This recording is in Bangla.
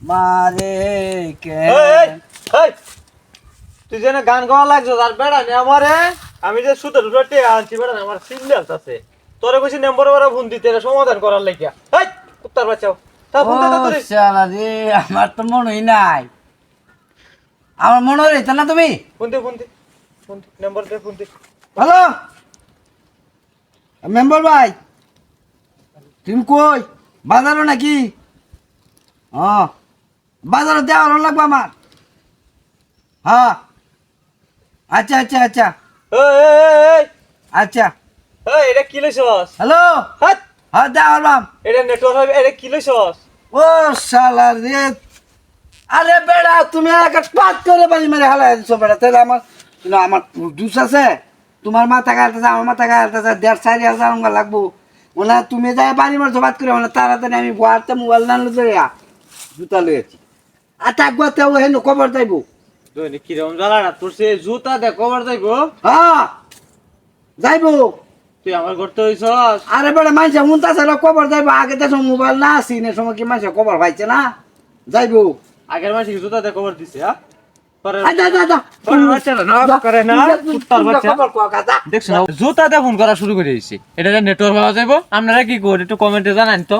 মারে কে এই, এই, তুই যেন গান গাওয়া লাগছো আর বেড়া নে আমারে আমি যে সুদের রুটি আনছি বেড়া আমার সিগন্যাল আছে তোরে কইছি নম্বর বড় ফোন দিতে এর সমাধান করার লাগিয়া এই কুত্তার বাচ্চাও তা ও ফোন দে তোরে শালা রে, আমার তো মনেই নাই। আমার মনে রইছে না তুমি। ফোন দে নম্বর দে ফোন দে হ্যালো মেম্বার ভাই, তুমি কই? বাজারও নাকি? বাজারে দেওয়ার লাগবে আমার। হ্যাঁ, আচ্ছা আচ্ছা আচ্ছা এই এই এই আচ্ছা। এই এটা কি লইছস হ্যালো, হাত হ্যাঁ দেওয়ার বাম। এটা নেটওয়ার্ক হবে এটা কি লইছস ও শালা রে, আরে বেড়া তুমি একটা পাত করে বাড়ি মেরে হালাই দিছো বেড়া। তাহলে আমার আমার জুস আছে, তোমার মাথা গালতেছে, আমার মাথা গালতেছে, 1.5-4 হাজার টাকা লাগবো। ওনা তুমি যাই বাড়ি মারছো বাদ করে, ওনা তাড়াতাড়ি আমি বাড়তে মোবাইল না লইয়া জুতা লইয়াছি। আর থাকবো তেও হেন খবর যাইব। দৈনিক কিরম জ্বালা না তোর সে জুতা দে কভার যাইবো হ্যাঁ যাইব। তুই আমার করতে হইছস আরে বেড়া মাইছে উনতাছে খবর যাইব। আগে তো মোবাইল না আসি না সময় কি মাইছে খবর পাইছে না, যাইব। আগের মাসে জুতা দে কভার দিছে হ্যাঁ পরে আচ্ছা আচ্ছা আচ্ছা পরে বাচ্চা না করে না কুত্তার বাচ্চা খবর কোয়া কথা। দেখছ না জুতা দিয়ে ফোন করা শুরু করে দিয়েছি এটা নেটওয়ার্ক পাওয়া যাইব আপনারা কি করেন একটু কমেন্টে জানান তো।